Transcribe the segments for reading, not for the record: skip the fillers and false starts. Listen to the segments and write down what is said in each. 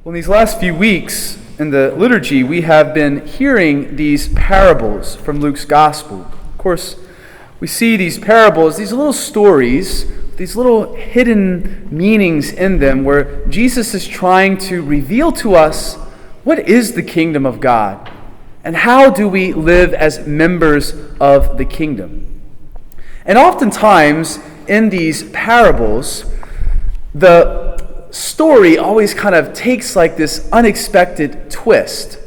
Well, in these last few weeks in the liturgy, we have been hearing these parables from Luke's gospel. Of course, we see these parables, these little stories, these little hidden meanings in them where Jesus is trying to reveal to us what is the kingdom of God and how do we live as members of the kingdom. And oftentimes in these parables, the story always kind of takes like this unexpected twist,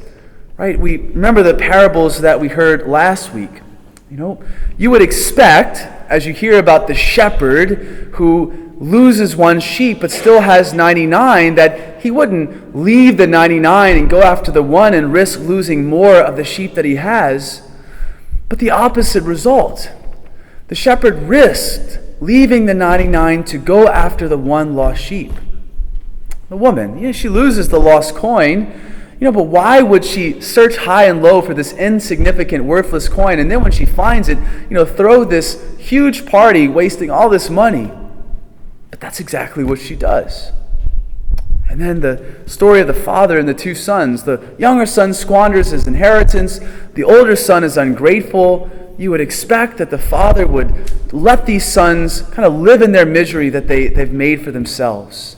right? We remember the parables that we heard last week. You would expect, as you hear about the shepherd who loses one sheep but still has 99, that he wouldn't leave the 99 and go after the one and risk losing more of the sheep that he has. But the opposite result. The shepherd risked leaving the 99 to go after the one lost sheep. The woman, she loses the lost coin, but why would she search high and low for this insignificant, worthless coin, and then when she finds it, throw this huge party, wasting all this money? But that's exactly what she does. And then the story of the father and the two sons. The younger son squanders his inheritance. The older son is ungrateful. You would expect that the father would let these sons kind of live in their misery that they've made for themselves.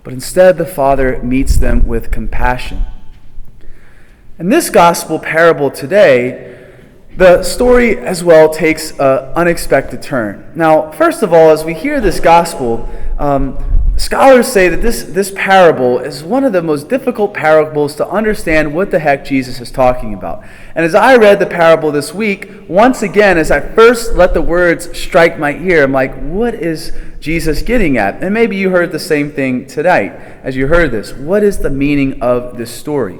But instead, the Father meets them with compassion. In this gospel parable today, the story as well takes an unexpected turn. Now, first of all, as we hear this gospel, scholars say that this parable is one of the most difficult parables to understand what the heck Jesus is talking about. And as I read the parable this week, once again, as I first let the words strike my ear, I'm like, what is Jesus getting at? And maybe you heard the same thing tonight as you heard this. What is the meaning of this story?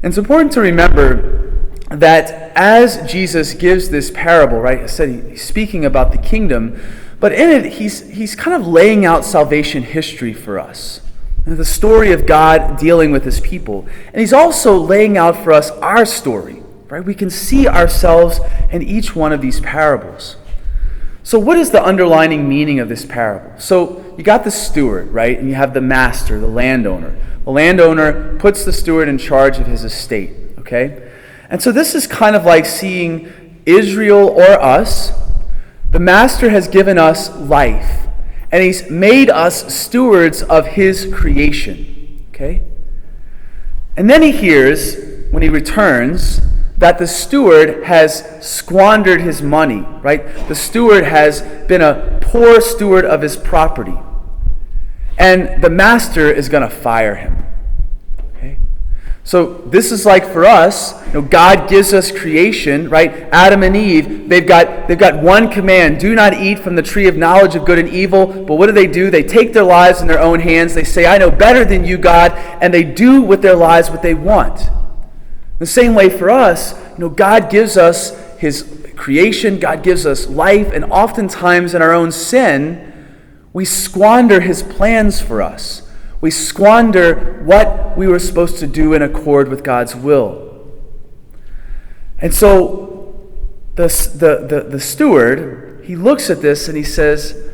And it's important to remember that as Jesus gives this parable, right, I said he's speaking about the kingdom, but in it he's kind of laying out salvation history for us. The story of God dealing with his people. And he's also laying out for us our story, right? We can see ourselves in each one of these parables. So what is the underlying meaning of this parable? So you got the steward, right? And you have the master, the landowner. The landowner puts the steward in charge of his estate, okay? And so this is kind of like seeing Israel or us. The master has given us life, and he's made us stewards of his creation, okay? And then he hears, when he returns, that the steward has squandered his money, right? The steward has been a poor steward of his property. And the master is going to fire him. Okay? So this is like for us, God gives us creation, right? Adam and Eve, they've got one command: do not eat from the tree of knowledge of good and evil. But what do? They take their lives in their own hands. They say, I know better than you, God, and they do with their lives what they want. The same way for us, God gives us his creation, God gives us life, and oftentimes in our own sin, we squander his plans for us. We squander what we were supposed to do in accord with God's will. And so the steward, he looks at this and he says,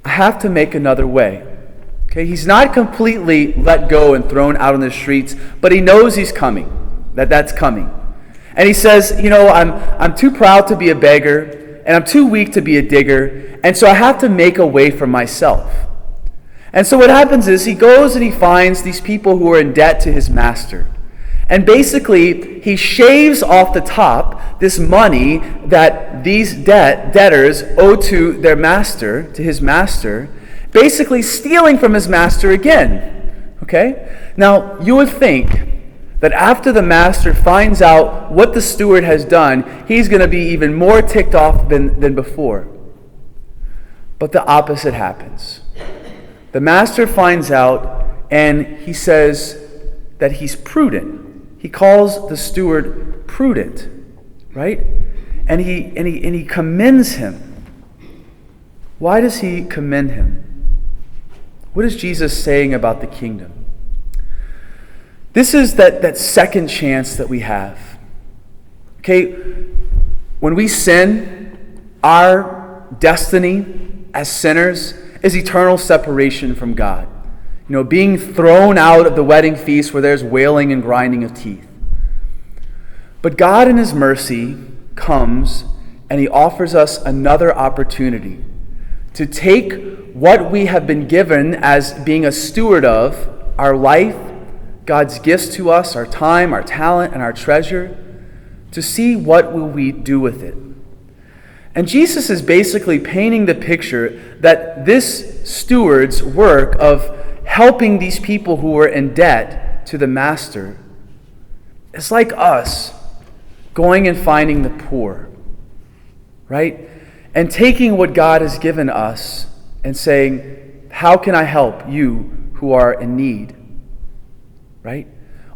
I have to make another way. Okay, he's not completely let go and thrown out on the streets, but he knows he's coming. That's coming. And he says, I'm too proud to be a beggar, and I'm too weak to be a digger, and so I have to make a way for myself. And so what happens is he goes and he finds these people who are in debt to his master. And basically, he shaves off the top this money that these debtors owe to their master, to his master, basically stealing from his master again. Okay? Now, you would think that after the master finds out what the steward has done, he's going to be even more ticked off than before. But the opposite happens. The master finds out and he says that he's prudent. He calls the steward prudent, right? And he commends him. Why does he commend him? What is Jesus saying about the kingdom? This is that second chance that we have. Okay, when we sin, our destiny as sinners is eternal separation from God. being thrown out of the wedding feast where there's wailing and grinding of teeth. But God in his mercy comes and he offers us another opportunity to take what we have been given as being a steward of, our life, God's gifts to us, our time, our talent, and our treasure, to see what will we do with it. And Jesus is basically painting the picture that this steward's work of helping these people who were in debt to the master is like us going and finding the poor, right? And taking what God has given us and saying, how can I help you who are in need? Right?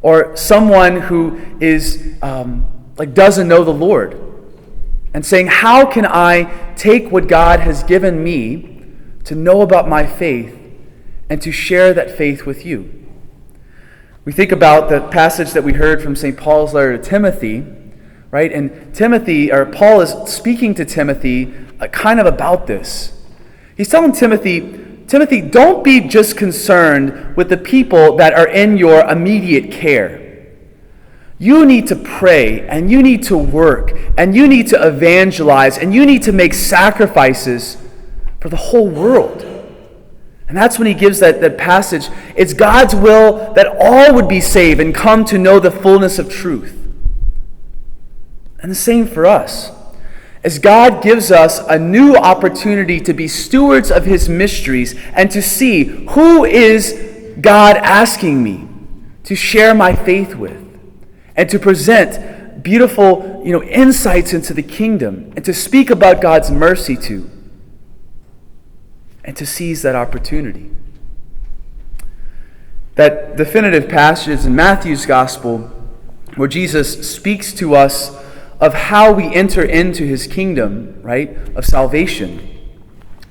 Or someone who is doesn't know the Lord, and saying, how can I take what God has given me to know about my faith and to share that faith with you? We think about the passage that we heard from St. Paul's letter to Timothy, right? And Paul is speaking to Timothy kind of about this. He's telling Timothy, don't be just concerned with the people that are in your immediate care. You need to pray, and you need to work, and you need to evangelize, and you need to make sacrifices for the whole world. And that's when he gives that passage. It's God's will that all would be saved and come to know the fullness of truth. And the same for us. As God gives us a new opportunity to be stewards of his mysteries and to see who is God asking me to share my faith with and to present beautiful, insights into the kingdom and to speak about God's mercy to, and to seize that opportunity. That definitive passage in Matthew's gospel where Jesus speaks to us of how we enter into his kingdom, right, of salvation.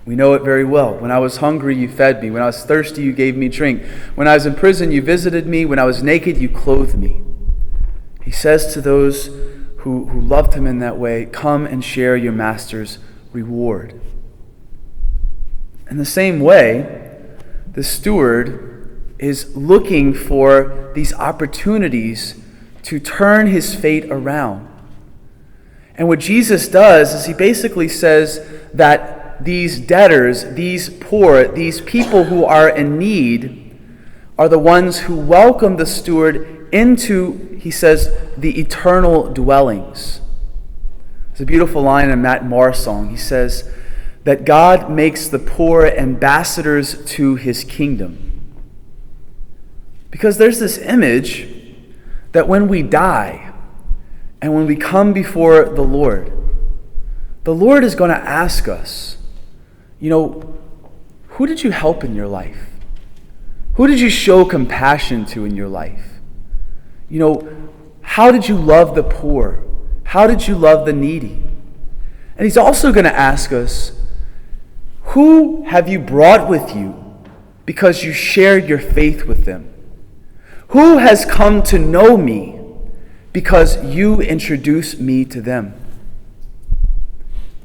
We know it very well. When I was hungry, you fed me. When I was thirsty, you gave me drink. When I was in prison, you visited me. When I was naked, you clothed me. He says to those who loved him in that way, come and share your master's reward. In the same way, the steward is looking for these opportunities to turn his fate around. And what Jesus does is he basically says that these debtors, these poor, these people who are in need are the ones who welcome the steward into, he says, the eternal dwellings. There's a beautiful line in Matt Maher's song. He says that God makes the poor ambassadors to his kingdom. Because there's this image that when we die, and when we come before the Lord is going to ask us, who did you help in your life? Who did you show compassion to in your life? How did you love the poor? How did you love the needy? And he's also going to ask us, who have you brought with you because you shared your faith with them? Who has come to know me because you introduce me to them?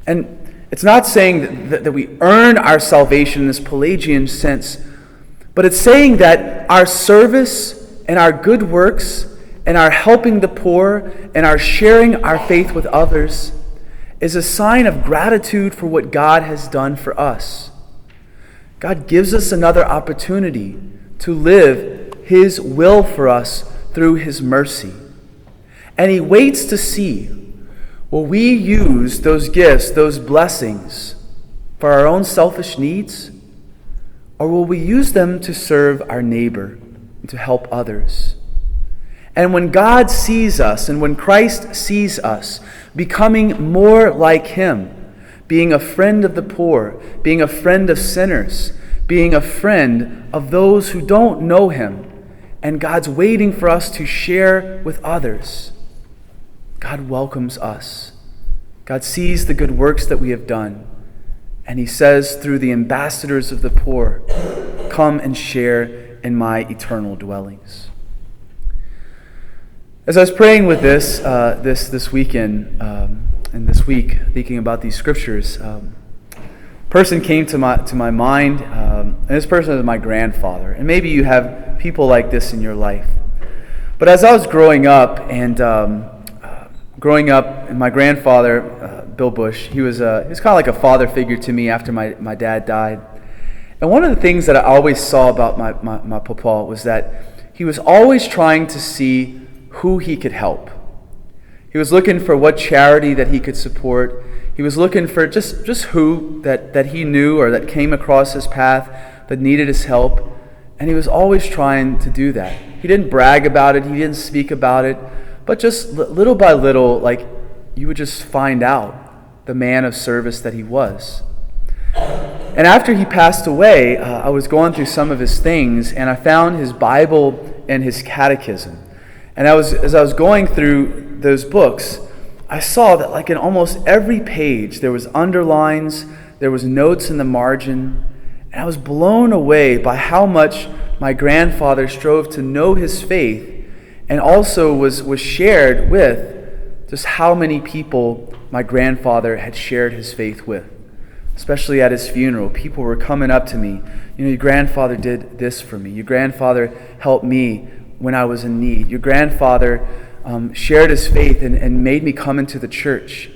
And it's not saying that we earn our salvation in this Pelagian sense, but it's saying that our service and our good works and our helping the poor and our sharing our faith with others is a sign of gratitude for what God has done for us. God gives us another opportunity to live his will for us through his mercy. And he waits to see, will we use those gifts, those blessings, for our own selfish needs? Or will we use them to serve our neighbor and to help others? And when God sees us, and when Christ sees us becoming more like him, being a friend of the poor, being a friend of sinners, being a friend of those who don't know him, and God's waiting for us to share with others, God welcomes us. God sees the good works that we have done. And he says through the ambassadors of the poor, come and share in my eternal dwellings. As I was praying with this weekend, and this week, thinking about these scriptures, person came to my mind, and this person is my grandfather. And maybe you have people like this in your life. But as I was growing up, and my grandfather, Bill Bush, he was kind of like a father figure to me after my dad died. And one of the things that I always saw about my papa was that he was always trying to see who he could help. He was looking for what charity that he could support. He was looking for just who that he knew or that came across his path that needed his help. And he was always trying to do that. He didn't brag about it. He didn't speak about it. But just little by little, like, you would just find out the man of service that he was. And after he passed away, I was going through some of his things, and I found his Bible and his catechism. And as I was going through those books, I saw that like in almost every page there was underlines, there was notes in the margin, and I was blown away by how much my grandfather strove to know his faith, and also was shared with just how many people my grandfather had shared his faith with. Especially at his funeral, people were coming up to me. Your grandfather did this for me. Your grandfather helped me when I was in need. Your grandfather shared his faith and made me come into the church.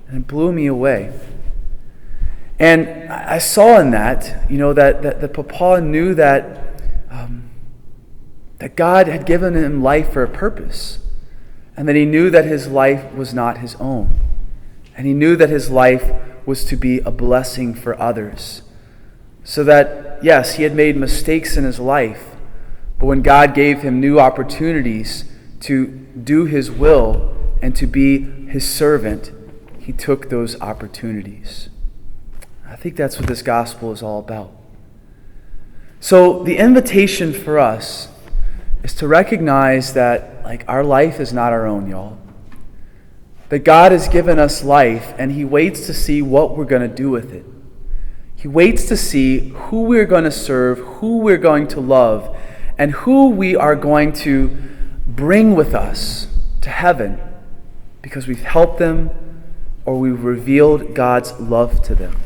And it blew me away. And I saw in that, that Papa knew that God had given him life for a purpose. And that he knew that his life was not his own. And he knew that his life was to be a blessing for others. So that, yes, he had made mistakes in his life, but when God gave him new opportunities to do his will and to be his servant, he took those opportunities. I think that's what this gospel is all about. So the invitation for us is to recognize that our life is not our own, y'all. That God has given us life, and he waits to see what we're going to do with it. He waits to see who we're going to serve, who we're going to love, and who we are going to bring with us to heaven because we've helped them or we've revealed God's love to them.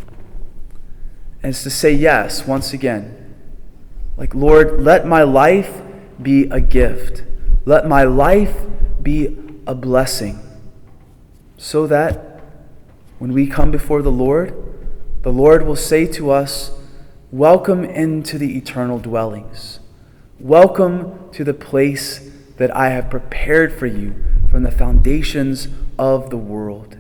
And it's to say yes, once again. Lord, let my life be a gift. Let my life be a blessing. So that when we come before the Lord will say to us, welcome into the eternal dwellings. Welcome to the place that I have prepared for you from the foundations of the world.